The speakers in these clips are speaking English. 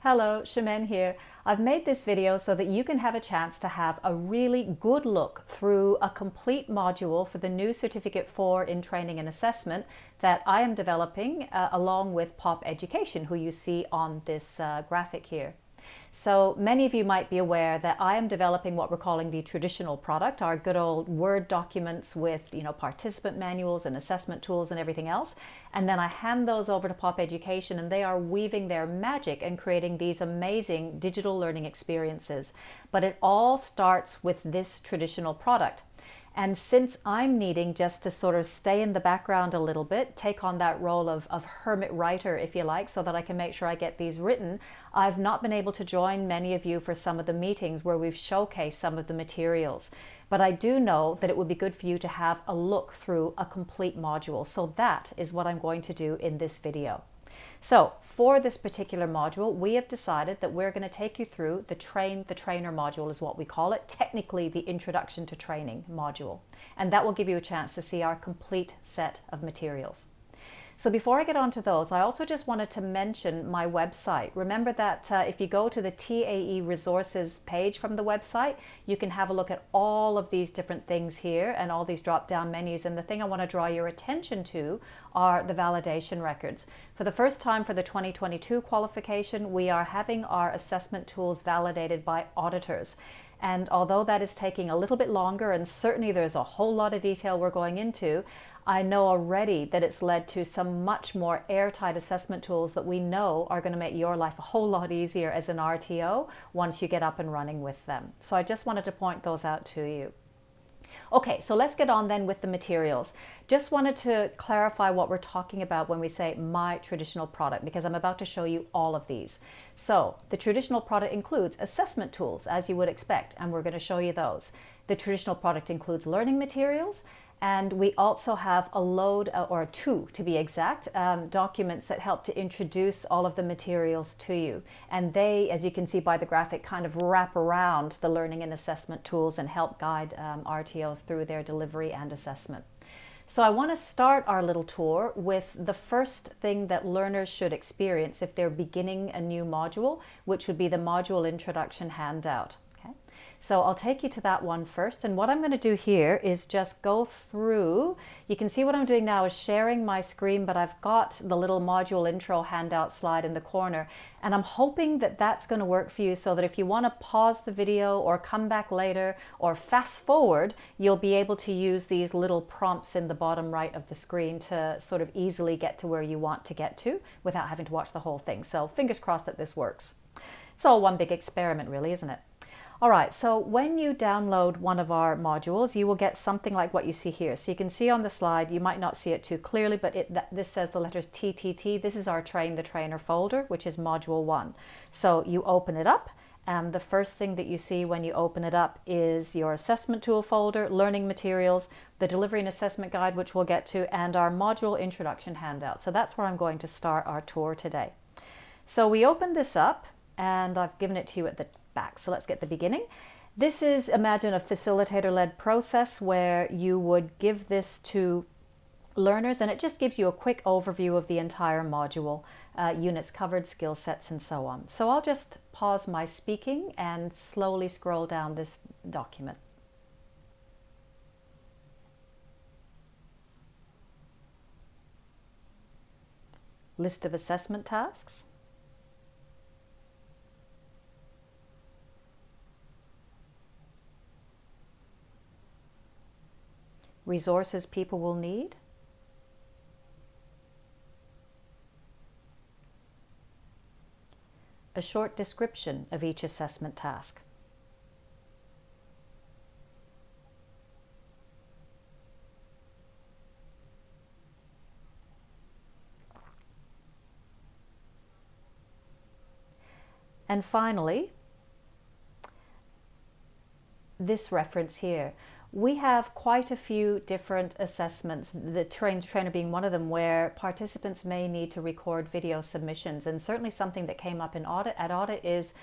Hello, Shaman here. I've made this video so that you can have a chance to have a really good look through a complete module for the new Certificate 4 in Training and Assessment that I am developing along with Pop Education, who you see on this graphic here. So many of you might be aware that I am developing what we're calling the traditional product, our good old Word documents with, participant manuals and assessment tools and everything else. And then I hand those over to Pop Education and they are weaving their magic and creating these amazing digital learning experiences. But it all starts with this traditional product. And since I'm needing just to sort of stay in the background a little bit, take on that role of hermit writer, if you like, so that I can make sure I get these written, I've not been able to join many of you for some of the meetings where we've showcased some of the materials. But I do know that it would be good for you to have a look through a complete module. So that is what I'm going to do in this video. So for this particular module, we have decided that we're going to take you through the Train the Trainer module is what we call it, technically the Introduction to Training module. And that will give you a chance to see our complete set of materials. So before I get on to those, I also just wanted to mention my website. Remember that if you go to the TAE resources page from the website, you can have a look at all of these different things here and all these drop-down menus. And the thing I want to draw your attention to are the validation records. For the first time for the 2022 qualification, we are having our assessment tools validated by auditors. And although that is taking a little bit longer, and certainly there's a whole lot of detail we're going into, I know already that it's led to some much more airtight assessment tools that we know are going to make your life a whole lot easier as an RTO once you get up and running with them. So I just wanted to point those out to you. Okay, so let's get on then with the materials. Just wanted to clarify what we're talking about when we say my traditional product, because I'm about to show you all of these. So the traditional product includes assessment tools, as you would expect, and we're going to show you those. The traditional product includes learning materials, and we also have a load, or two to be exact, documents that help to introduce all of the materials to you. And they, as you can see by the graphic, kind of wrap around the learning and assessment tools and help guide RTOs through their delivery and assessment. So I want to start our little tour with the first thing that learners should experience if they're beginning a new module, which would be the module introduction handout. So I'll take you to that one first. And what I'm going to do here is just go through. You can see what I'm doing now is sharing my screen, but I've got the little module intro handout slide in the corner. And I'm hoping that that's going to work for you so that if you want to pause the video or come back later or fast forward, you'll be able to use these little prompts in the bottom right of the screen to sort of easily get to where you want to get to without having to watch the whole thing. So fingers crossed that this works. It's all one big experiment really, isn't it? All right, so when you download one of our modules, you will get something like what you see here. So you can see on the slide, you might not see it too clearly, but this says the letters TTT. This is our Train the Trainer folder, which is Module 1. So you open it up, and the first thing that you see when you open it up is your assessment tool folder, learning materials, the delivery and assessment guide, which we'll get to, and our module introduction handout. So that's where I'm going to start our tour today. So we open this up, and I've given it to you at the back. So let's get the beginning. This is, imagine a facilitator-led process where you would give this to learners, and it just gives you a quick overview of the entire module, units covered, skill sets, and so on. So I'll just pause my speaking and slowly scroll down this document. List of assessment tasks. Resources people will need. A short description of each assessment task. And finally, this reference here. We have quite a few different assessments, the trainer being one of them, where participants may need to record video submissions. And certainly something that came up in audit is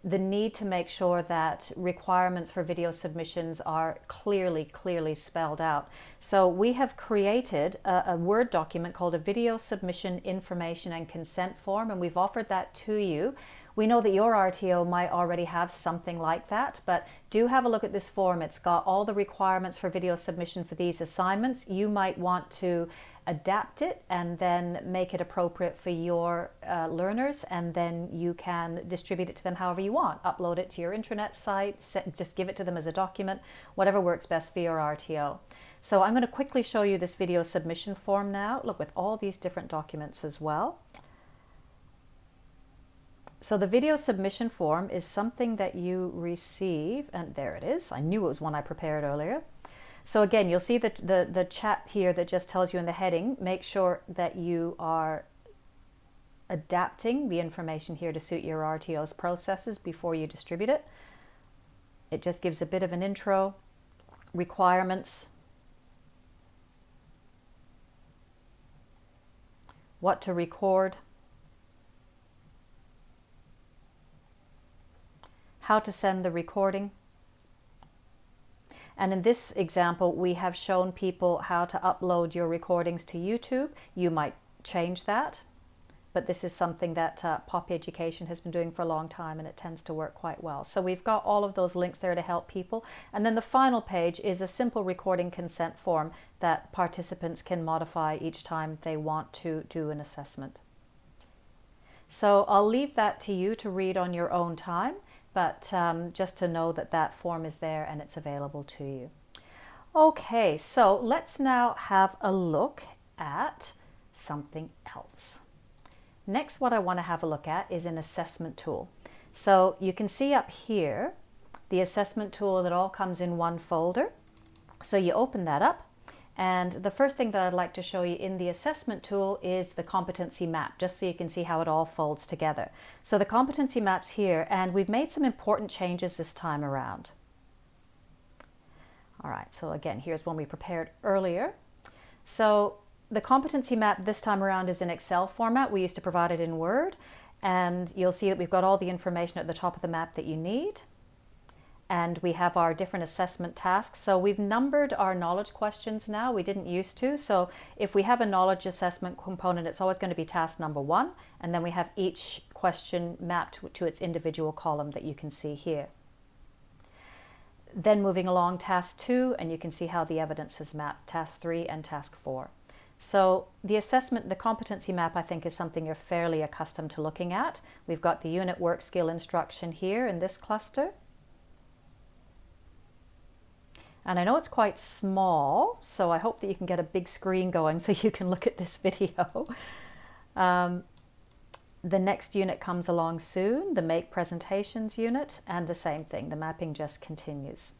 the need to make sure that requirements for video submissions are clearly spelled out. So we have created a Word document called a video submission information and consent form, and we've offered that to you. We know that your RTO might already have something like that, but do have a look at this form. It's got all the requirements for video submission for these assignments. You might want to adapt it and then make it appropriate for your learners, and then you can distribute it to them however you want. Upload it to your intranet site, just give it to them as a document, whatever works best for your RTO. So I'm going to quickly show you this video submission form now. Look, with all these different documents as well. So the video submission form is something that you receive, and there it is. I knew it was one I prepared earlier. So again, you'll see the chat here that just tells you in the heading. Make sure that you are adapting the information here to suit your RTO's processes before you distribute it. It just gives a bit of an intro, requirements, what to record, how to send the recording. And in this example, we have shown people how to upload your recordings to YouTube. You might change that, but this is something that Poppy Education has been doing for a long time, and it tends to work quite well. So we've got all of those links there to help people. And then the final page is a simple recording consent form that participants can modify each time they want to do an assessment. So I'll leave that to you to read on your own time. But just to know that that form is there and it's available to you. Okay, so let's now have a look at something else. Next, what I want to have a look at is an assessment tool. So you can see up here the assessment tool that all comes in one folder. So you open that up, and the first thing that I'd like to show you in the assessment tool is the competency map, just so you can see how it all folds together. So the competency map's here, and we've made some important changes this time around. All right, so again, here's one we prepared earlier. So the competency map this time around is in Excel format. We used to provide it in Word, and you'll see that we've got all the information at the top of the map that you need. And we have our different assessment tasks. So we've numbered our knowledge questions now. We didn't used to. So if we have a knowledge assessment component, it's always going to be task number 1. And then we have each question mapped to its individual column that you can see here. Then moving along, task 2, and you can see how the evidence is mapped, task 3 and task 4. So the assessment, the competency map, I think is something you're fairly accustomed to looking at. We've got the unit work skill instruction here in this cluster. And I know it's quite small, so I hope that you can get a big screen going so you can look at this video. The next unit comes along soon, the Make Presentations unit, and the same thing, the mapping just continues.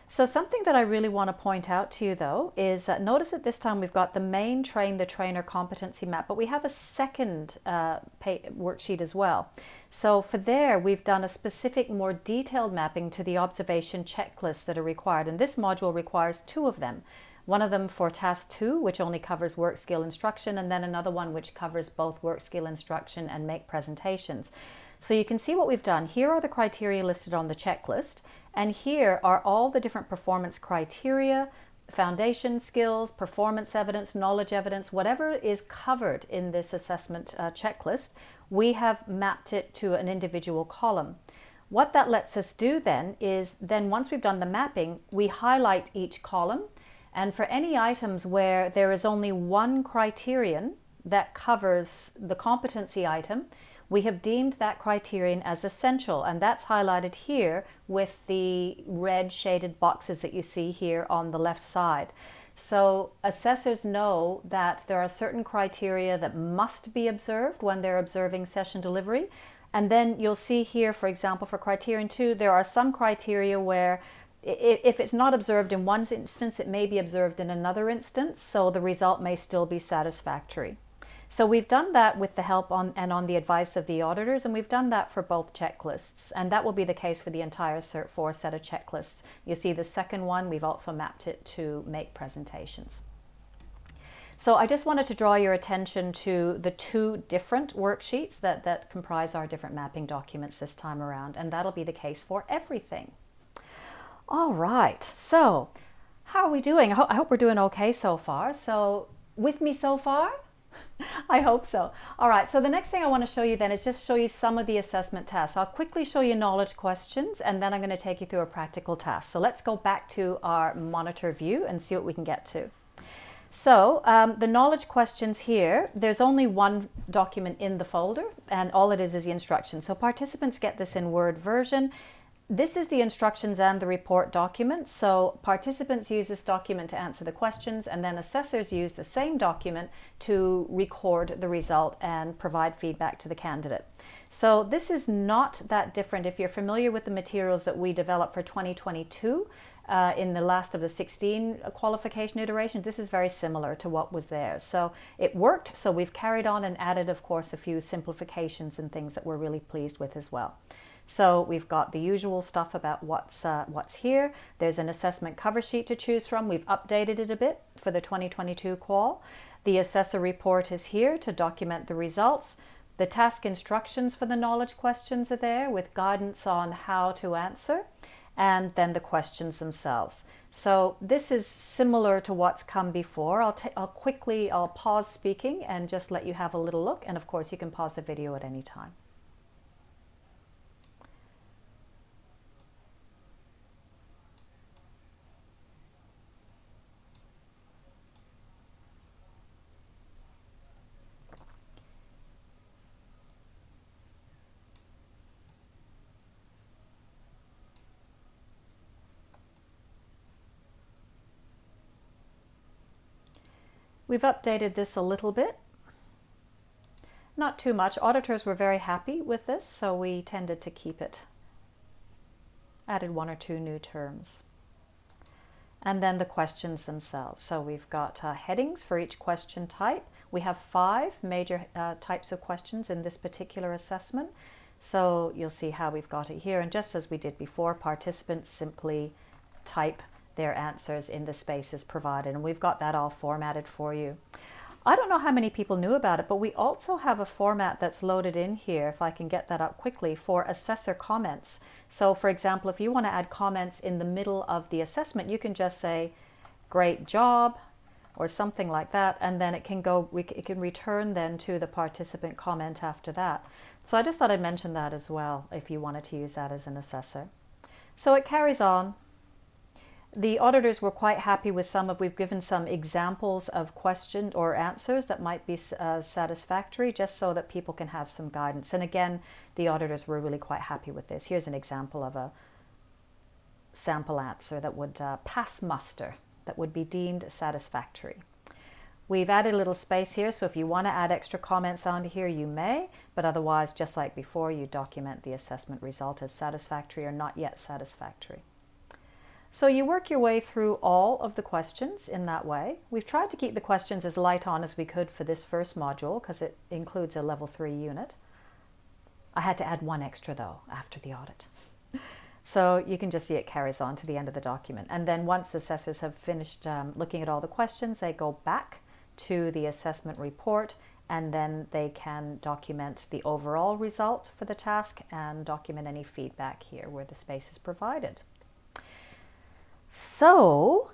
So something that I really want to point out to you though is notice that this time we've got the main Train the Trainer competency map, but we have a second worksheet as well. So for there, we've done a specific, more detailed mapping to the observation checklists that are required. And this module requires 2 of them. One of them for task 2, which only covers work skill instruction, and then another one which covers both work skill instruction and make presentations. So you can see what we've done. Here are the criteria listed on the checklist, and here are all the different performance criteria, foundation skills, performance evidence, knowledge evidence, whatever is covered in this assessment checklist, we have mapped it to an individual column. What that lets us do then is, once we've done the mapping, we highlight each column, and for any items where there is only one criterion that covers the competency item, we have deemed that criterion as essential, and that's highlighted here with the red shaded boxes that you see here on the left side. So assessors know that there are certain criteria that must be observed when they're observing session delivery. And then you'll see here, for example, for criterion 2, there are some criteria where if it's not observed in one instance, it may be observed in another instance, so the result may still be satisfactory. So we've done that with the help on the advice of the auditors, and we've done that for both checklists, and that will be the case for the entire Cert 4 set of checklists. You see the second one, we've also mapped it to make presentations. So I just wanted to draw your attention to the 2 different worksheets that comprise our different mapping documents this time around, and that'll be the case for everything. All right, so how are we doing? I hope we're doing okay so far. So with me so far? I hope so. All right, so the next thing I want to show you then is just show you some of the assessment tasks. I'll quickly show you knowledge questions and then I'm going to take you through a practical task. So let's go back to our monitor view and see what we can get to. So the knowledge questions here, there's only one document in the folder and all it is the instructions. So participants get this in Word version. This is the instructions and the report document. So participants use this document to answer the questions and then assessors use the same document to record the result and provide feedback to the candidate. So this is not that different. If you're familiar with the materials that we developed for 2022, in the last of the 16 qualification iterations, this is very similar to what was there. So it worked, so we've carried on and added, of course, a few simplifications and things that we're really pleased with as well. So we've got the usual stuff about what's here. There's an assessment cover sheet to choose from. We've updated it a bit for the 2022 qual. The assessor report is here to document the results. The task instructions for the knowledge questions are there with guidance on how to answer, and then the questions themselves. So this is similar to what's come before. I'll pause speaking and just let you have a little look. And of course, you can pause the video at any time. We've updated this a little bit. Not too much. Auditors were very happy with this, so we tended to keep it. Added one or two new terms. And then the questions themselves. So we've got headings for each question type. We have 5 major types of questions in this particular assessment. So you'll see how we've got it here. And just as we did before, participants simply type their answers in the spaces provided, and we've got that all formatted for you. I don't know how many people knew about it, but we also have a format that's loaded in here, if I can get that up quickly, for assessor comments. So for example, if you want to add comments in the middle of the assessment, you can just say, great job, or something like that, and then it can return then to the participant comment after that. So I just thought I'd mention that as well, if you wanted to use that as an assessor. So it carries on. The auditors were quite happy with we've given some examples of questions or answers that might be satisfactory, just so that people can have some guidance. And again, the auditors were really quite happy with this. Here's an example of a sample answer that would pass muster, that would be deemed satisfactory. We've added a little space here, so if you want to add extra comments onto here, you may, but otherwise, just like before, you document the assessment result as satisfactory or not yet satisfactory. So you work your way through all of the questions in that way. We've tried to keep the questions as light on as we could for this first module because it includes a level 3 unit. I had to add one extra though after the audit. So you can just see it carries on to the end of the document. And then once assessors have finished looking at all the questions, they go back to the assessment report and then they can document the overall result for the task and document any feedback here where the space is provided. So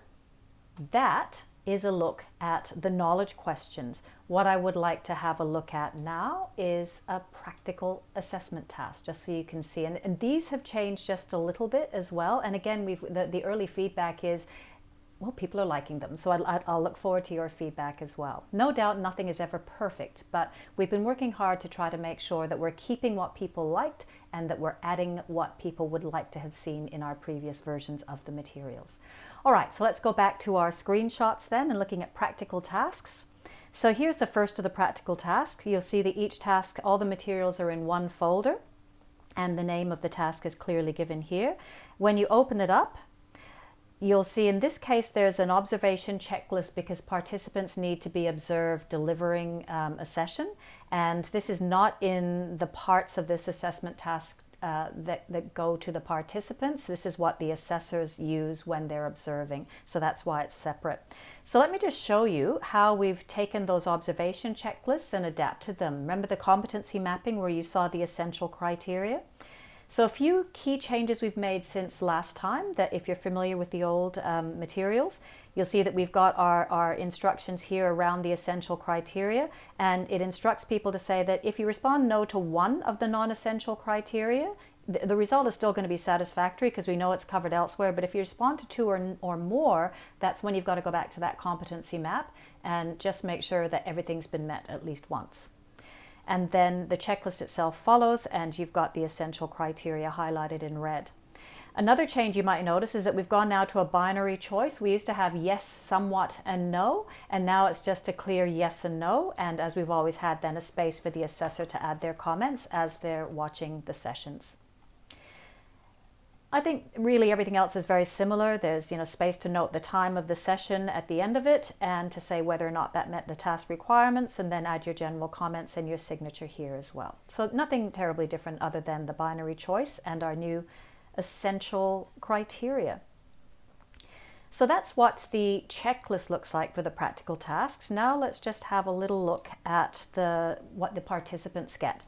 that is a look at the knowledge questions. What I would like to have a look at now is a practical assessment task, just so you can see. And these have changed just a little bit as well. And again, the early feedback is, well, people are liking them. So I'll look forward to your feedback as well. No doubt nothing is ever perfect, but we've been working hard to try to make sure that we're keeping what people liked and that we're adding what people would like to have seen in our previous versions of the materials. All right, so let's go back to our screenshots then and looking at practical tasks. So here's the first of the practical tasks. You'll see that each task, all the materials are in one folder and the name of the task is clearly given here. When you open it up, you'll see in this case there's an observation checklist because participants need to be observed delivering a session, and this is not in the parts of this assessment task that go to the participants. This is what the assessors use when they're observing, so that's why it's separate. So let me just show you how we've taken those observation checklists and adapted them. Remember the competency mapping where you saw the essential criteria? So a few key changes we've made since last time, that if you're familiar with the old materials, you'll see that we've got our instructions here around the essential criteria, and it instructs people to say that if you respond no to one of the non-essential criteria, the result is still going to be satisfactory because we know it's covered elsewhere, but if you respond to two or more, that's when you've got to go back to that competency map and just make sure that everything's been met at least once. And then the checklist itself follows, and you've got the essential criteria highlighted in red. Another change you might notice is that we've gone now to a binary choice. We used to have yes, somewhat, and no, and now it's just a clear yes and no, and as we've always had, then a space for the assessor to add their comments as they're watching the sessions. I think really everything else is very similar. There's space to note the time of the session at the end of it and to say whether or not that met the task requirements, and then add your general comments and your signature here as well. So nothing terribly different other than the binary choice and our new essential criteria. So that's what the checklist looks like for the practical tasks. Now let's just have a little look at what the participants get.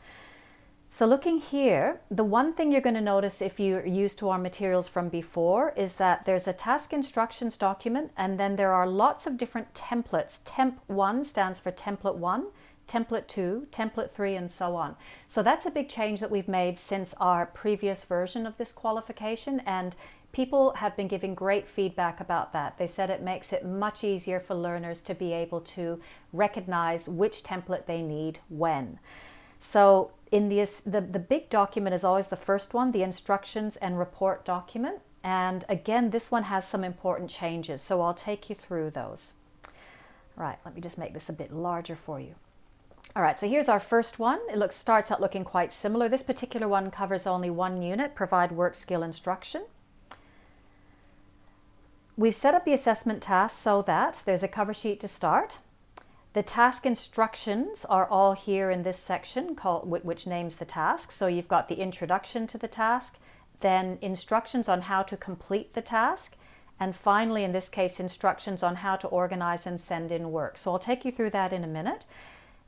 So looking here, the one thing you're going to notice if you're used to our materials from before is that there's a task instructions document, and then there are lots of different templates. Temp 1 stands for template 1, template 2, template 3, and so on. So that's a big change that we've made since our previous version of this qualification, and people have been giving great feedback about that. They said it makes it much easier for learners to be able to recognize which template they need when. So in the big document is always the first one, the instructions and report document. And again, this one has some important changes, so I'll take you through those. All right, let me just make this a bit larger for you. All right, so here's our first one. It starts out looking quite similar. This particular one covers only one unit, provide work skill instruction. We've set up the assessment task so that there's a cover sheet to start. The task instructions are all here in this section which names the task. So you've got the introduction to the task, then instructions on how to complete the task, and finally, in this case, instructions on how to organize and send in work. So I'll take you through that in a minute.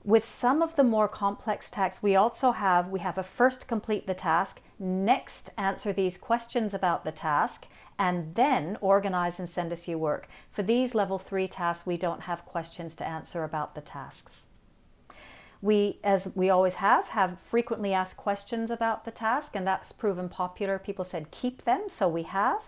With some of the more complex tasks, we have a first complete the task, next answer these questions about the task, and then organize and send us your work. For these level 3 tasks, we don't have questions to answer about the tasks. We, as we always have frequently asked questions about the task, and that's proven popular. People said keep them, so we have.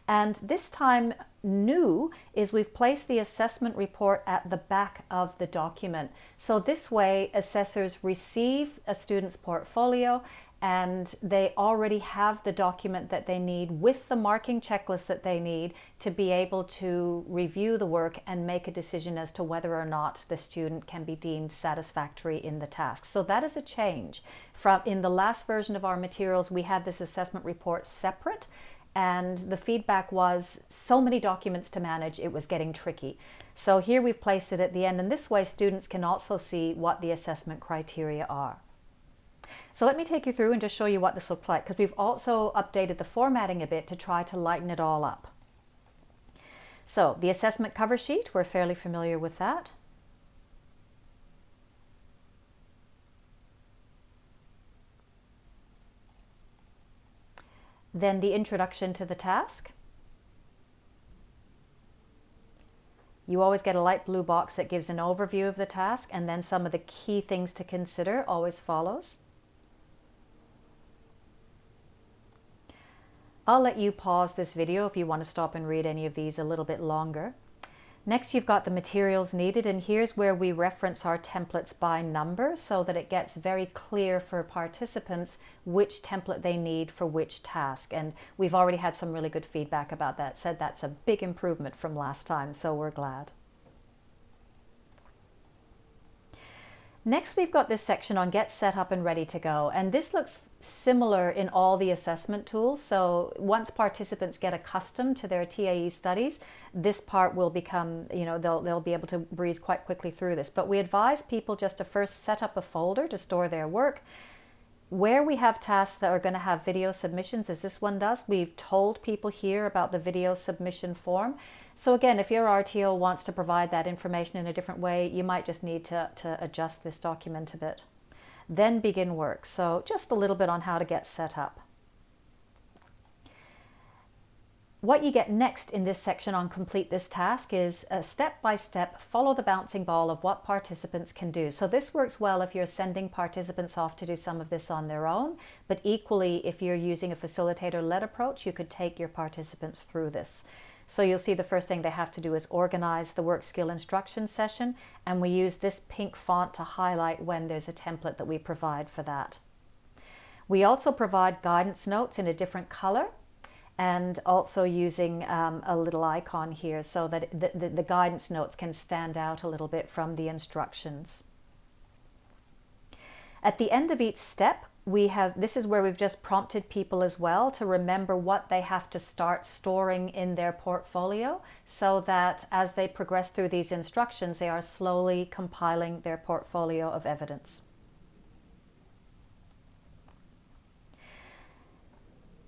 And this time new is we've placed the assessment report at the back of the document. So this way assessors receive a student's portfolio and they already have the document that they need with the marking checklist that they need to be able to review the work and make a decision as to whether or not the student can be deemed satisfactory in the task. So that is a change. In the last version of our materials, we had this assessment report separate, and the feedback was so many documents to manage, it was getting tricky. So here we've placed it at the end, and this way students can also see what the assessment criteria are. So let me take you through and just show you what this looks like, because we've also updated the formatting a bit to try to lighten it all up. So the assessment cover sheet, we're fairly familiar with that. Then the introduction to the task. You always get a light blue box that gives an overview of the task, and then some of the key things to consider always follows. I'll let you pause this video if you want to stop and read any of these a little bit longer. Next, you've got the materials needed, and here's where we reference our templates by number so that it gets very clear for participants which template they need for which task. And we've already had some really good feedback about that, said that's a big improvement from last time, so we're glad. Next, we've got this section on get set up and ready to go, and this looks similar in all the assessment tools. So once participants get accustomed to their TAE studies, this part will become, they'll be able to breeze quite quickly through this. But we advise people just to first set up a folder to store their work. Where we have tasks that are going to have video submissions, as this one does, we've told people here about the video submission form. So again, if your RTO wants to provide that information in a different way, you might just need to adjust this document a bit. Then begin work. So just a little bit on how to get set up. What you get next in this section on complete this task is a step-by-step follow the bouncing ball of what participants can do. So this works well if you're sending participants off to do some of this on their own, but equally if you're using a facilitator-led approach, you could take your participants through this. So you'll see the first thing they have to do is organize the work skill instruction session, and we use this pink font to highlight when there's a template that we provide for that. We also provide guidance notes in a different color, and also using a little icon here so that the guidance notes can stand out a little bit from the instructions. At the end of each step, this is where we've just prompted people as well to remember what they have to start storing in their portfolio, so that as they progress through these instructions, they are slowly compiling their portfolio of evidence.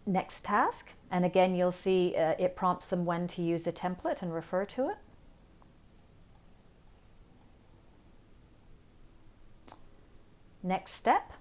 Next task, and again you'll see it prompts them when to use a template and refer to it. Next step.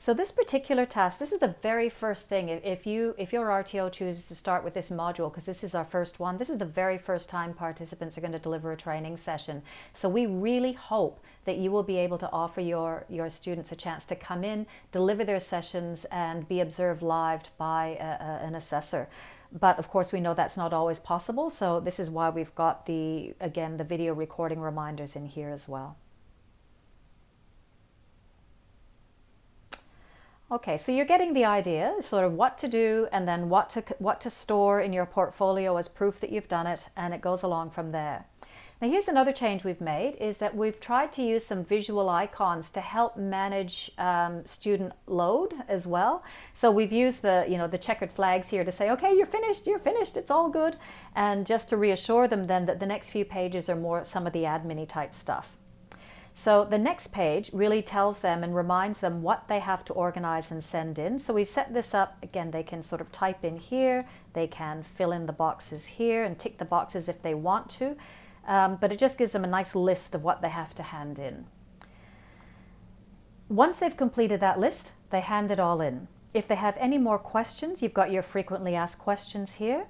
So this particular task, this is the very first thing. If your RTO chooses to start with this module, because this is our first one, this is the very first time participants are going to deliver a training session. So we really hope that you will be able to offer your students a chance to come in, deliver their sessions, and be observed live by an assessor. But of course we know that's not always possible, so this is why we've got the video recording reminders in here as well. Okay, so you're getting the idea, sort of what to do and then what to store in your portfolio as proof that you've done it, and it goes along from there. Now here's another change we've made, is that we've tried to use some visual icons to help manage student load as well. So we've used the checkered flags here to say, okay, you're finished, it's all good, and just to reassure them then that the next few pages are more some of the admin-y type stuff. So the next page really tells them and reminds them what they have to organize and send in. So we set this up, again, they can sort of type in here, they can fill in the boxes here and tick the boxes if they want to, but it just gives them a nice list of what they have to hand in. Once they've completed that list, they hand it all in. If they have any more questions, you've got your frequently asked questions here.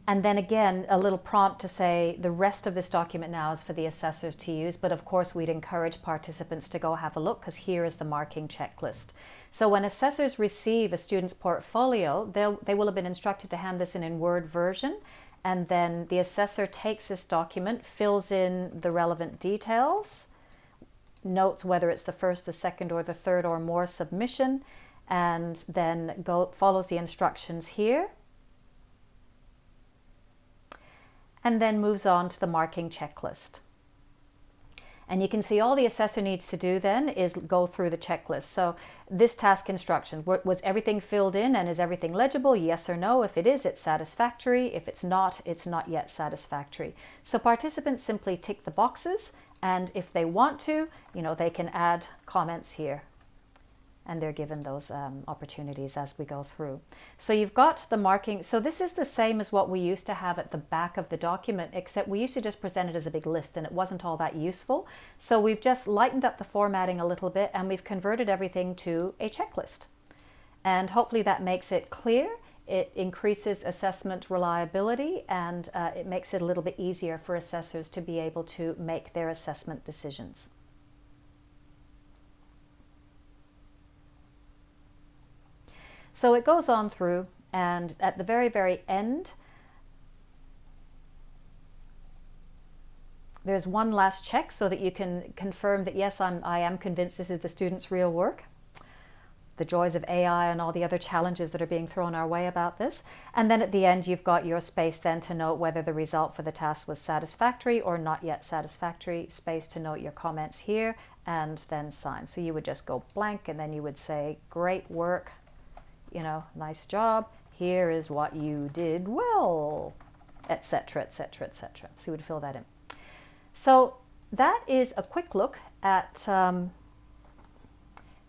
And then again, a little prompt to say the rest of this document now is for the assessors to use, but of course we'd encourage participants to go have a look, because here is the marking checklist. So when assessors receive a student's portfolio, they will have been instructed to hand this in Word version, and then the assessor takes this document, fills in the relevant details, notes whether it's the first, the second, or the third or more submission, and then follows the instructions here, and then moves on to the marking checklist. And you can see all the assessor needs to do then is go through the checklist. So this task instruction, was everything filled in and is everything legible? Yes or no. If it is, it's satisfactory. If it's not yet satisfactory. So participants simply tick the boxes, and if they want to, they can add comments here. And they're given those opportunities as we go through. So you've got the marking. So this is the same as what we used to have at the back of the document, except we used to just present it as a big list and it wasn't all that useful. So we've just lightened up the formatting a little bit, and we've converted everything to a checklist. And hopefully that makes it clear. It increases assessment reliability, and it makes it a little bit easier for assessors to be able to make their assessment decisions. So it goes on through, and at the very, very end, there's one last check so that you can confirm that, yes, I am convinced this is the student's real work. The joys of AI and all the other challenges that are being thrown our way about this. And then at the end, you've got your space then to note whether the result for the task was satisfactory or not yet satisfactory, space to note your comments here, and then sign. So you would just go blank, and then you would say, great work. Nice job, here is what you did well, etc., etc., etc. So you would fill that in. So that is a quick look at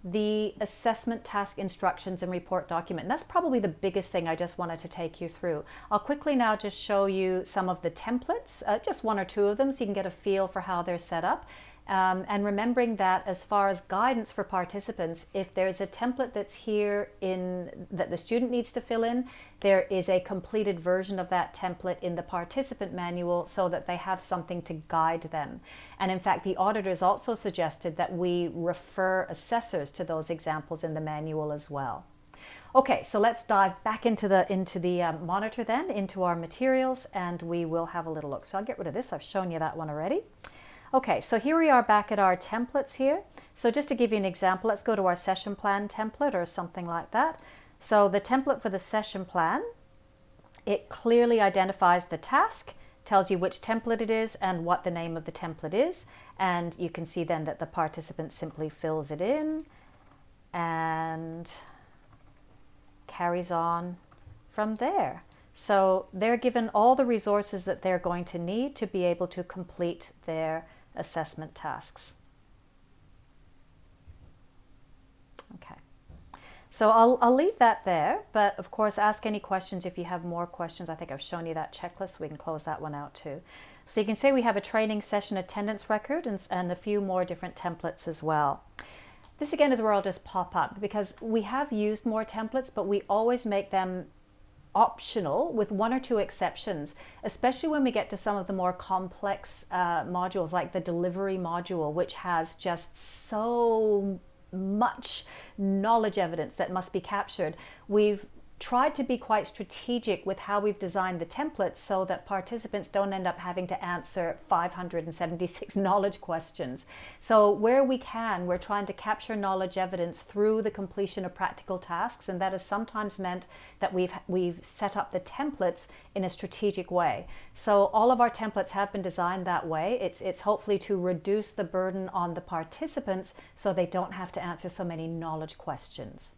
the assessment task instructions and report document. And that's probably the biggest thing I just wanted to take you through. I'll quickly now just show you some of the templates, just one or two of them, so you can get a feel for how they're set up. And remembering that as far as guidance for participants, if there's a template that's here that the student needs to fill in, there is a completed version of that template in the participant manual so that they have something to guide them. And in fact, the auditors also suggested that we refer assessors to those examples in the manual as well. Okay, so let's dive back into the monitor then, into our materials, and we will have a little look. So I'll get rid of this. I've shown you that one already. Okay, so here we are back at our templates here. So just to give you an example, let's go to our session plan template or something like that. So the template for the session plan, it clearly identifies the task, tells you which template it is and what the name of the template is. And you can see then that the participant simply fills it in and carries on from there. So they're given all the resources that they're going to need to be able to complete their assessment tasks. Okay, so I'll leave that there, but of course ask any questions if you have more questions. I think I've shown you that checklist, so we can close that one out too. So you can say we have a training session attendance record and a few more different templates as well. This again is where I'll just pop up because we have used more templates, but we always make them optional with one or two exceptions, especially when we get to some of the more complex modules like the delivery module, which has just so much knowledge evidence that must be captured. We've tried to be quite strategic with how we've designed the templates so that participants don't end up having to answer 576 knowledge questions. So where we can, we're trying to capture knowledge evidence through the completion of practical tasks, and that has sometimes meant that we've set up the templates in a strategic way. So all of our templates have been designed that way. It's hopefully to reduce the burden on the participants so they don't have to answer so many knowledge questions.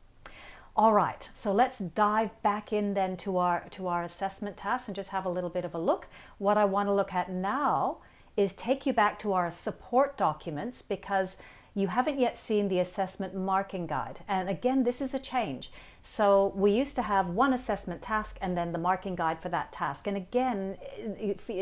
All right, so let's dive back in then to our assessment tasks and just have a little bit of a look. What I want to look at now is take you back to our support documents because you haven't yet seen the assessment marking guide. And again, this is a change. So we used to have one assessment task and then the marking guide for that task. And again,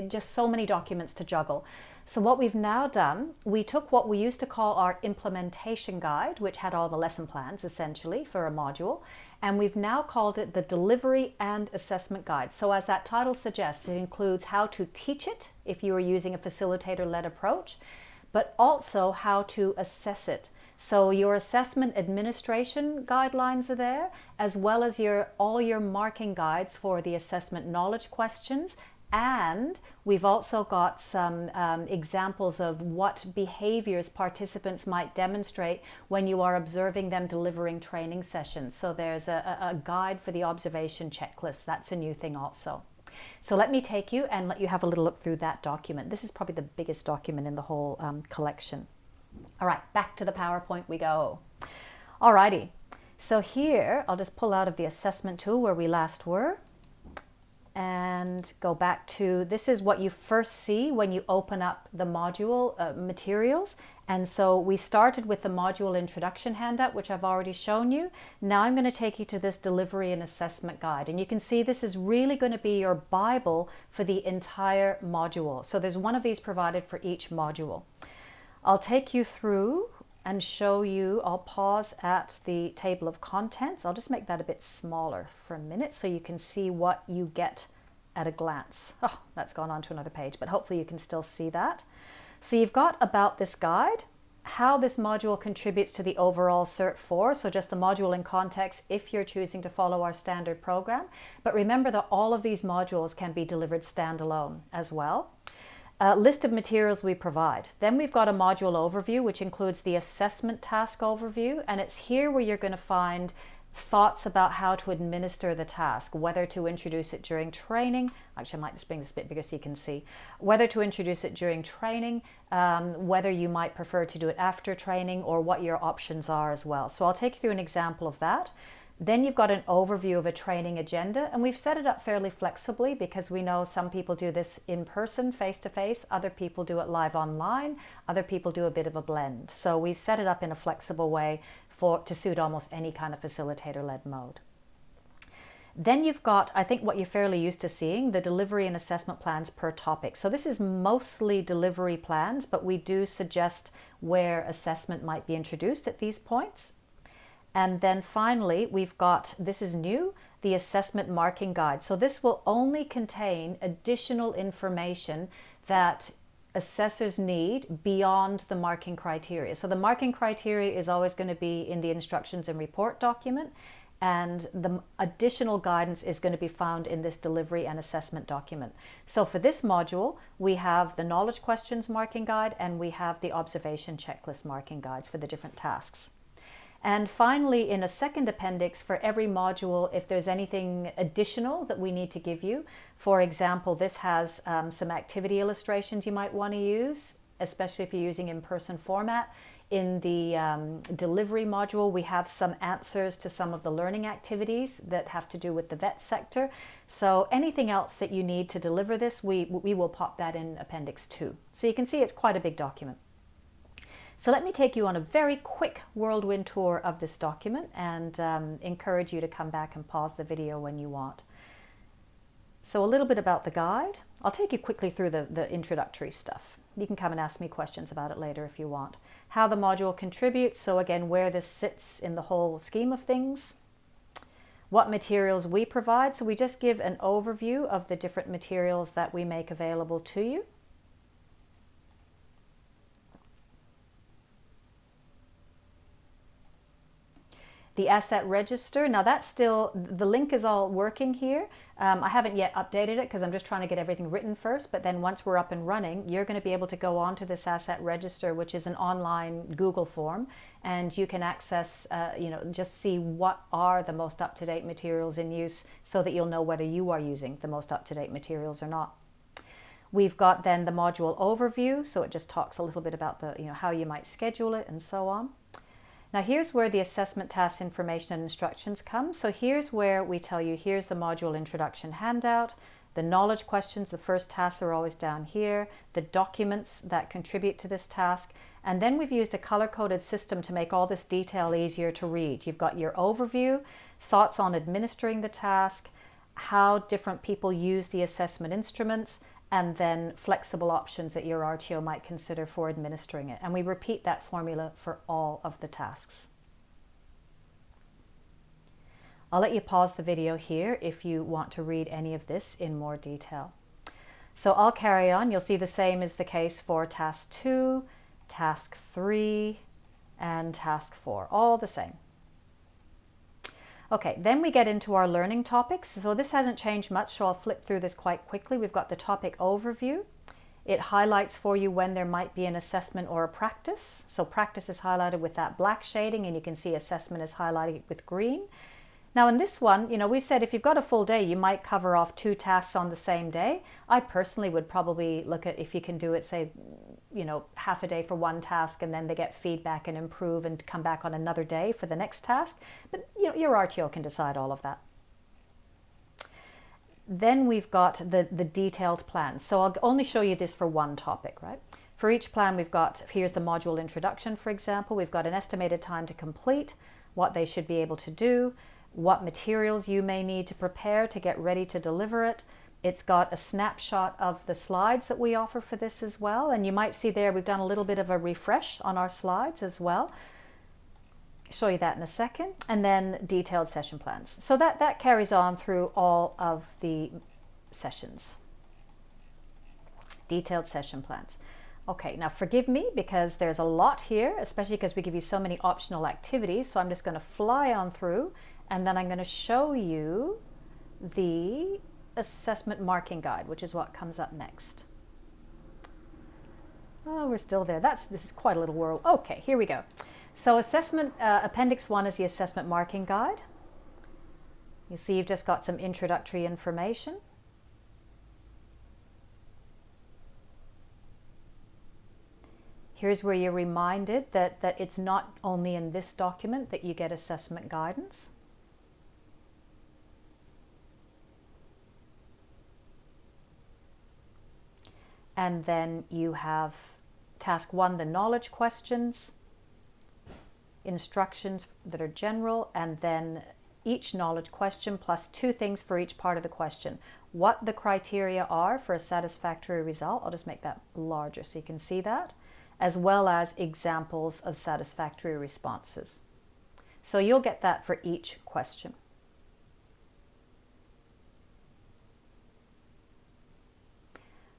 just so many documents to juggle. So what we've now done, we took what we used to call our implementation guide, which had all the lesson plans essentially for a module, and we've now called it the delivery and assessment guide. So as that title suggests, it includes how to teach it if you are using a facilitator-led approach, but also how to assess it. So your assessment administration guidelines are there, as well as all your marking guides for the assessment knowledge questions. And we've also got some examples of what behaviors participants might demonstrate when you are observing them delivering training sessions. So there's a guide for the observation checklist. That's a new thing also. So let me take you and let you have a little look through that document. This is probably the biggest document in the whole collection. All right, back to the PowerPoint we go. All righty, so here I'll just pull out of the assessment tool where we last were and go back to, this is what you first see when you open up the module materials. And so we started with the module introduction handout, which I've already shown you. Now I'm going to take you to this delivery and assessment guide. And you can see this is really going to be your Bible for the entire module. So there's one of these provided for each module. I'll take you through and show you, I'll pause at the table of contents. I'll just make that a bit smaller for a minute so you can see what you get at a glance. Oh, that's gone on to another page, but hopefully you can still see that. So you've got about this guide, how this module contributes to the overall Cert 4, so just the module in context if you're choosing to follow our standard program. But remember that all of these modules can be delivered standalone as well. List of materials we provide. Then we've got a module overview, which includes the assessment task overview, and it's here where you're going to find thoughts about how to administer the task, whether to introduce it during training. Actually, I might just bring this a bit bigger so you can see. Whether to introduce it during training, whether you might prefer to do it after training, or what your options are as well. So I'll take you through an example of that. Then you've got an overview of a training agenda, and we've set it up fairly flexibly because we know some people do this in person, face-to-face, other people do it live online, other people do a bit of a blend. So we've set it up in a flexible way to suit almost any kind of facilitator-led mode. Then you've got, I think what you're fairly used to seeing, the delivery and assessment plans per topic. So this is mostly delivery plans, but we do suggest where assessment might be introduced at these points. And then finally, we've got, this is new, the assessment marking guide. So this will only contain additional information that assessors need beyond the marking criteria. So the marking criteria is always going to be in the instructions and report document, and the additional guidance is going to be found in this delivery and assessment document. So for this module, we have the knowledge questions marking guide and we have the observation checklist marking guides for the different tasks. And finally, in a second appendix for every module, if there's anything additional that we need to give you, for example, this has some activity illustrations you might want to use, especially if you're using in-person format. In the delivery module, we have some answers to some of the learning activities that have to do with the vet sector. So anything else that you need to deliver this, we will pop that in Appendix 2. So you can see it's quite a big document. So let me take you on a very quick whirlwind tour of this document and encourage you to come back and pause the video when you want. So a little bit about the guide. I'll take you quickly through the introductory stuff. You can come and ask me questions about it later if you want. How the module contributes, so again, where this sits in the whole scheme of things. What materials we provide, so we just give an overview of the different materials that we make available to you. The asset register, now that's still, the link is all working here. I haven't yet updated it because I'm just trying to get everything written first, but then once we're up and running, you're going to be able to go on to this asset register, which is an online Google form, and you can access, just see what are the most up-to-date materials in use so that you'll know whether you are using the most up-to-date materials or not. We've got then the module overview, so it just talks a little bit about the, how you might schedule it and so on. Now here's where the assessment task information and instructions come. So here's where we tell you, here's the module introduction handout, the knowledge questions, the first tasks are always down here, the documents that contribute to this task, and then we've used a color-coded system to make all this detail easier to read. You've got your overview, thoughts on administering the task, how different people use the assessment instruments, and then flexible options that your RTO might consider for administering it. And we repeat that formula for all of the tasks. I'll let you pause the video here if you want to read any of this in more detail. So I'll carry on. You'll see the same is the case for task 2, task 3, and task 4, all the same. Okay, then we get into our learning topics. So this hasn't changed much, so I'll flip through this quite quickly. We've got the topic overview. It highlights for you when there might be an assessment or a practice. So practice is highlighted with that black shading, and you can see assessment is highlighted with green. Now in this one, we said if you've got a full day, you might cover off 2 tasks on the same day. I personally would probably look at if you can do it, say, half a day for one task, and then they get feedback and improve and come back on another day for the next task. But your RTO can decide all of that. Then we've got the detailed plans. So I'll only show you this for one topic, right? For each plan, we've got, here's the module introduction, for example. We've got an estimated time to complete, what they should be able to do, what materials you may need to prepare to get ready to deliver it. It's got a snapshot of the slides that we offer for this as well. And you might see there we've done a little bit of a refresh on our slides as well. Show you that in a second. And then detailed session plans. So that carries on through all of the sessions. Detailed session plans. Okay, now forgive me because there's a lot here, especially because we give you so many optional activities. So I'm just going to fly on through, and then I'm going to show you the assessment marking guide, which is what comes up next. Oh, we're still there. This is quite a little whirl. Okay, here we go. So assessment, Appendix 1 is the assessment marking guide. You see you've just got some introductory information. Here's where you're reminded that it's not only in this document that you get assessment guidance. And then you have task 1, the knowledge questions, instructions that are general, and then each knowledge question plus 2 things for each part of the question. What the criteria are for a satisfactory result, I'll just make that larger so you can see that, as well as examples of satisfactory responses. So you'll get that for each question.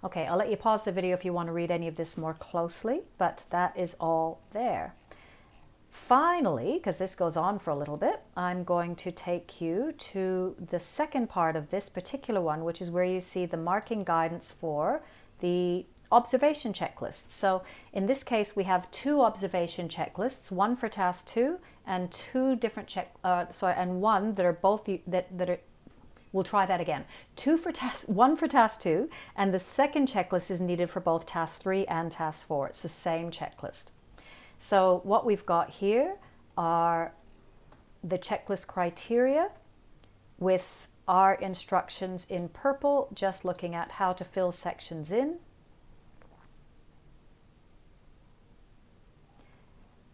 Okay, I'll let you pause the video if you want to read any of this more closely, but that is all there. Finally, because this goes on for a little bit, I'm going to take you to the second part of this particular one, which is where you see the marking guidance for the observation checklist. So in this case, we have 2 observation checklists, one for task 2 and 2 different and one that are both we'll try that again. 1 for task 2, and the second checklist is needed for both task 3 and task 4. It's the same checklist. So what we've got here are the checklist criteria with our instructions in purple, just looking at how to fill sections in.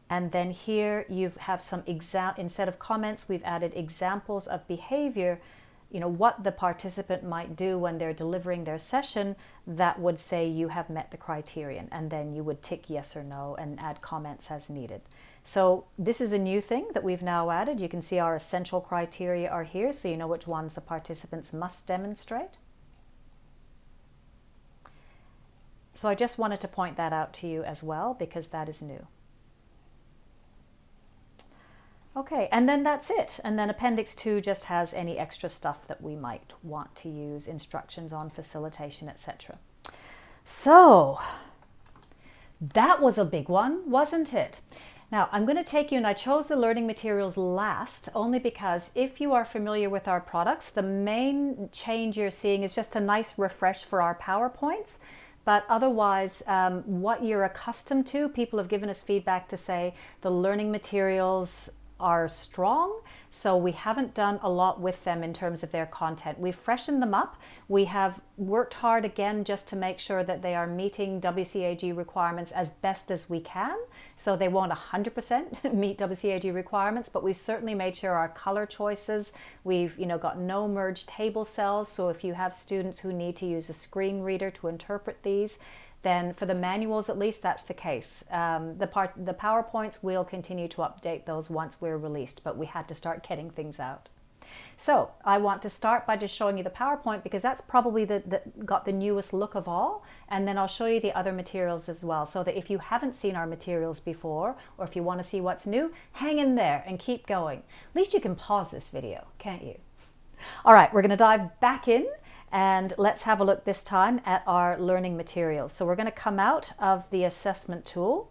And then here you have some instead of comments, we've added examples of behavior, what the participant might do when they're delivering their session that would say you have met the criterion, and then you would tick yes or no and add comments as needed. So this is a new thing that we've now added. You can see our essential criteria are here, so you know which ones the participants must demonstrate. So I just wanted to point that out to you as well, because that is new. Okay, and then that's it. And then Appendix 2 just has any extra stuff that we might want to use, instructions on facilitation, etc. So that was a big one, wasn't it? Now I'm going to take you, and I chose the learning materials last only because if you are familiar with our products, the main change you're seeing is just a nice refresh for our PowerPoints. But otherwise, what you're accustomed to, people have given us feedback to say the learning materials are strong, so we haven't done a lot with them in terms of their content. We've freshened them up. We have worked hard again just to make sure that they are meeting WCAG requirements as best as we can. So they won't 100% meet WCAG requirements, but we've certainly made sure our color choices, we've got no merged table cells. So if you have students who need to use a screen reader to interpret these, then for the manuals at least that's the case. The PowerPoints, we'll continue to update those once we're released, but we had to start getting things out. So I want to start by just showing you the PowerPoint because that's probably got the newest look of all, and then I'll show you the other materials as well, so that if you haven't seen our materials before, or if you want to see what's new, hang in there and keep going. At least you can pause this video, can't you? All right, we're going to dive back in. And let's have a look this time at our learning materials. So we're going to come out of the assessment tool.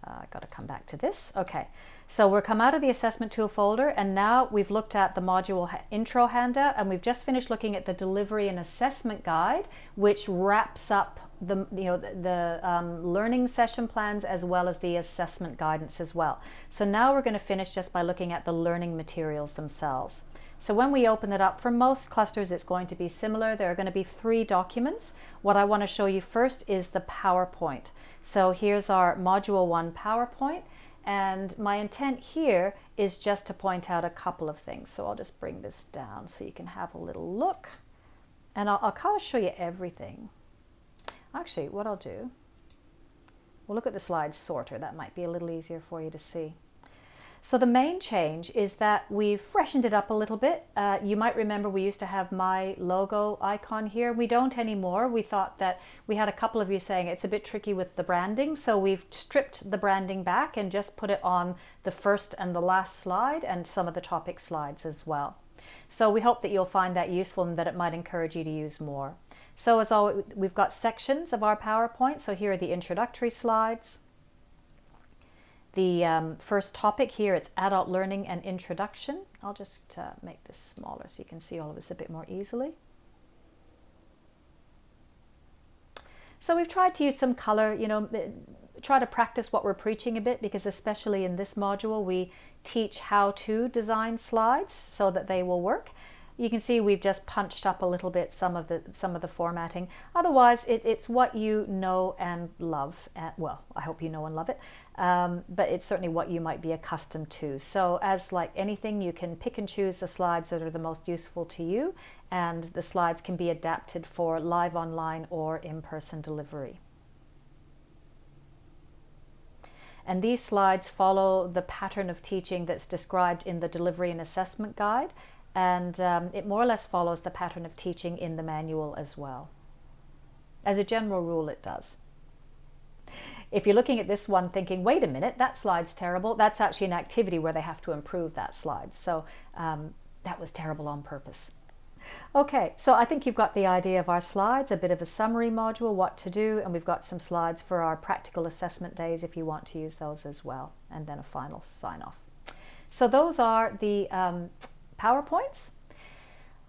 I've got to come back to this. Okay, so we'll come out of the assessment tool folder, and now we've looked at the module intro handout, and we've just finished looking at the delivery and assessment guide, which wraps up the learning session plans as well as the assessment guidance as well. So now we're going to finish just by looking at the learning materials themselves. So when we open it up, for most clusters it's going to be similar. There are going to be 3 documents. What I want to show you first is the PowerPoint. So here's our Module 1 PowerPoint, and my intent here is just to point out a couple of things. So I'll just bring this down so you can have a little look, and I'll kind of show you everything. Actually, what I'll do, we'll look at the slides sorter. That might be a little easier for you to see. So the main change is that we've freshened it up a little bit. You might remember we used to have my logo icon here. We don't anymore. We thought that we had a couple of you saying it's a bit tricky with the branding, so we've stripped the branding back and just put it on the first and the last slide and some of the topic slides as well. So we hope that you'll find that useful and that it might encourage you to use more. So as always, we've got sections of our PowerPoint. So here are the introductory slides. The first topic here, it's adult learning and introduction. I'll just make this smaller so you can see all of this a bit more easily. So we've tried to use some color, try to practice what we're preaching a bit, because especially in this module we teach how to design slides so that they will work. You can see we've just punched up a little bit some of the formatting. Otherwise, it's what you know and love. Well, I hope you know and love it, but it's certainly what you might be accustomed to. So as like anything, you can pick and choose the slides that are the most useful to you, and the slides can be adapted for live online or in-person delivery. And these slides follow the pattern of teaching that's described in the Delivery and Assessment Guide, and it more or less follows the pattern of teaching in the manual as well. As a general rule, it does. If you're looking at this one thinking, wait a minute, that slide's terrible, that's actually an activity where they have to improve that slide. So that was terrible on purpose. Okay, so I think you've got the idea of our slides, a bit of a summary module, what to do, and we've got some slides for our practical assessment days if you want to use those as well, and then a final sign-off. So those are the PowerPoints.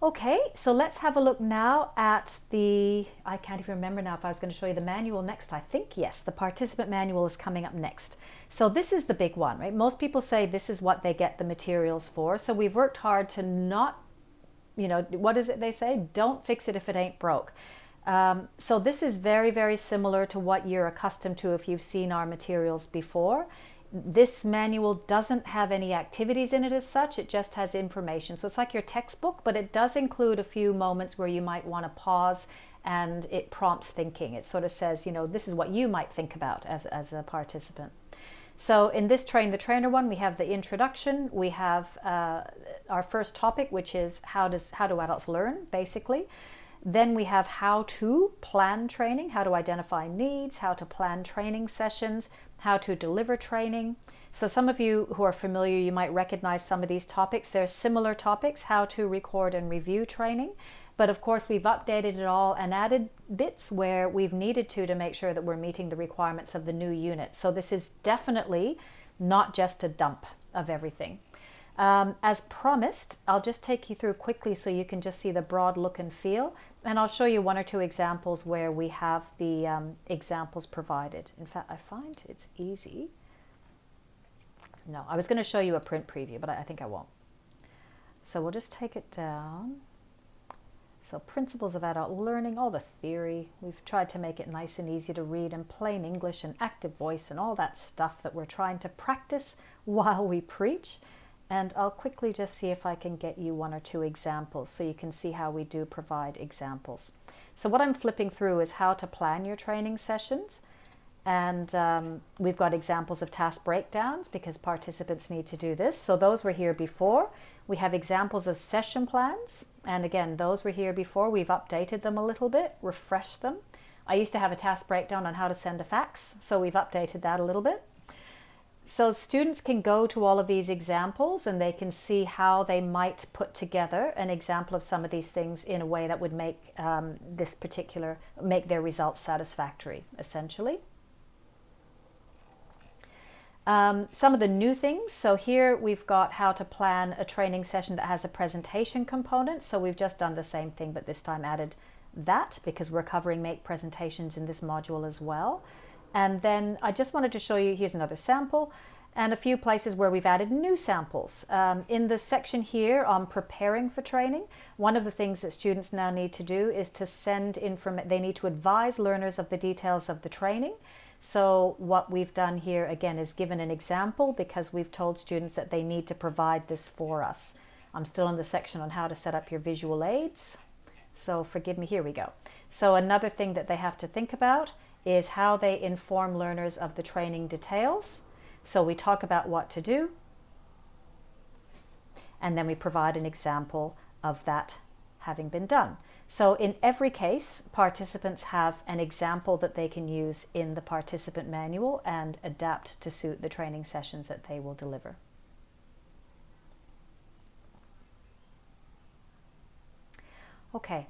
Okay, so let's have a look now at the, I can't even remember now if I was going to show you the manual next. I think, yes, the participant manual is coming up next. So this is the big one, right? Most people say this is what they get the materials for. So we've worked hard to not, you know, what is it they say? Don't fix it if it ain't broke. So this is very, very similar to what you're accustomed to if you've seen our materials before. This manual doesn't have any activities in it as such, it just has information. So it's like your textbook, but it does include a few moments where you might want to pause and it prompts thinking. It sort of says, you know, this is what you might think about as a participant. So in this Train the Trainer one, we have the introduction, we have our first topic, which is how do adults learn, basically. Then we have how to plan training, how to identify needs, how to plan training sessions, how to deliver training. So some of you who are familiar, you might recognize some of these topics. They're similar topics, how to record and review training. But of course, we've updated it all and added bits where we've needed to make sure that we're meeting the requirements of the new unit. So this is definitely not just a dump of everything. As promised, I'll just take you through quickly so you can just see the broad look and feel. And I'll show you one or two examples where we have the examples provided. In fact, I find it's easy. No, I was going to show you a print preview, but I think I won't. So we'll just take it down. So principles of adult learning, all the theory. We've tried to make it nice and easy to read in plain English and active voice and all that stuff that we're trying to practice while we preach. And I'll quickly just see if I can get you one or two examples so you can see how we do provide examples. So what I'm flipping through is how to plan your training sessions. And we've got examples of task breakdowns because participants need to do this. So those were here before. We have examples of session plans. And again, those were here before. We've updated them a little bit, refreshed them. I used to have a task breakdown on how to send a fax, so we've updated that a little bit. So students can go to all of these examples and they can see how they might put together an example of some of these things in a way that would make make their results satisfactory, essentially. Some of the new things. So here we've got how to plan a training session that has a presentation component. So we've just done the same thing, but this time added that because we're covering make presentations in this module as well. And then I just wanted to show you, here's another sample and a few places where we've added new samples. In the section here on preparing for training, one of the things that students now need to do is to send information. They need to advise learners of the details of the training. So what we've done here again is given an example because we've told students that they need to provide this for us. I'm still in the section on how to set up your visual aids. So forgive me, here we go. So another thing that they have to think about is how they inform learners of the training details. So we talk about what to do, and then we provide an example of that having been done. So in every case, participants have an example that they can use in the participant manual and adapt to suit the training sessions that they will deliver. Okay,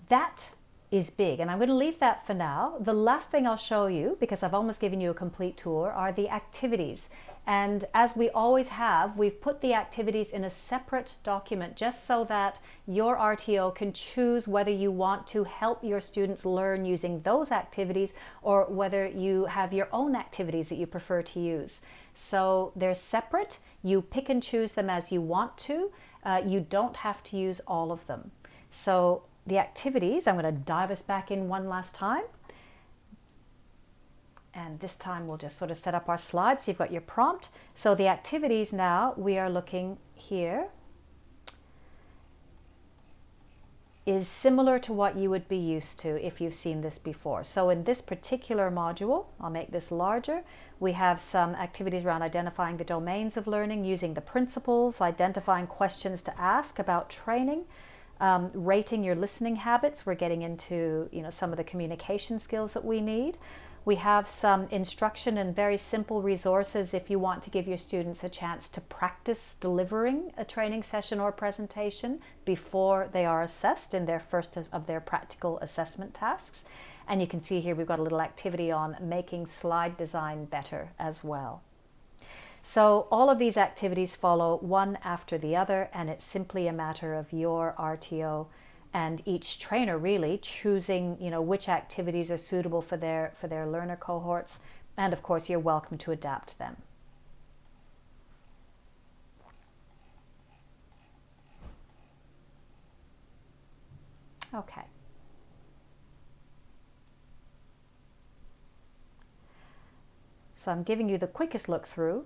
that is big, and I'm going to leave that for now. The last thing I'll show you, because I've almost given you a complete tour, are the activities. And as we always have, we've put the activities in a separate document just so that your RTO can choose whether you want to help your students learn using those activities or whether you have your own activities that you prefer to use. So they're separate. You pick and choose them as you want to, You don't have to use all of them. So the activities, I'm going to dive us back in one last time. And this time we'll just sort of set up our slides. So you've got your prompt. So the activities now, we are looking here, is similar to what you would be used to if you've seen this before. So in this particular module, I'll make this larger, we have some activities around identifying the domains of learning, using the principles, identifying questions to ask about training, rating your listening habits. We're getting into some of the communication skills that we need. We have some instruction and very simple resources if you want to give your students a chance to practice delivering a training session or presentation before they are assessed in their first of their practical assessment tasks. And you can see here we've got a little activity on making slide design better as well. So all of these activities follow one after the other, and it's simply a matter of your RTO and each trainer really choosing which activities are suitable for their learner cohorts, and of course you're welcome to adapt them. Okay. So I'm giving you the quickest look through.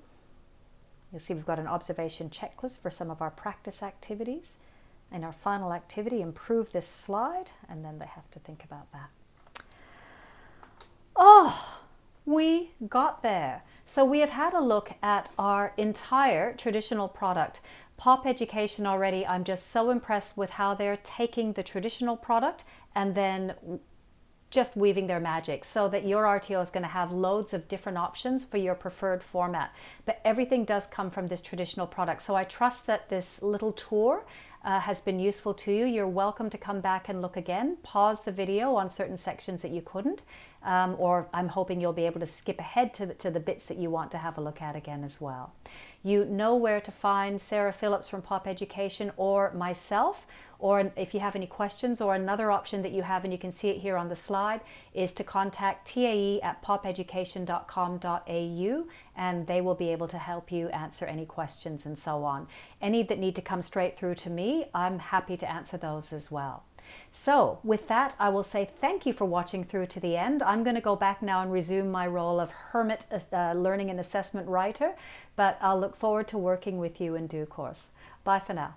You'll see we've got an observation checklist for some of our practice activities. In our final activity, improve this slide, and then they have to think about that. Oh, we got there. So we have had a look at our entire traditional product. Pop Education already, I'm just so impressed with how they're taking the traditional product and then just weaving their magic so that your RTO is going to have loads of different options for your preferred format. But everything does come from this traditional product. So I trust that this little tour has been useful to you. You're welcome to come back and look again. Pause the video on certain sections that you couldn't, or I'm hoping you'll be able to skip ahead to the bits that you want to have a look at again as well. You know where to find Sarah Phillips from Pop Education or myself, or if you have any questions, or another option that you have, and you can see it here on the slide, is to contact TAE@popeducation.com.au, and they will be able to help you answer any questions and so on. Any that need to come straight through to me, I'm happy to answer those as well. So with that, I will say thank you for watching through to the end. I'm going to go back now and resume my role of hermit learning and assessment writer, but I'll look forward to working with you in due course. Bye for now.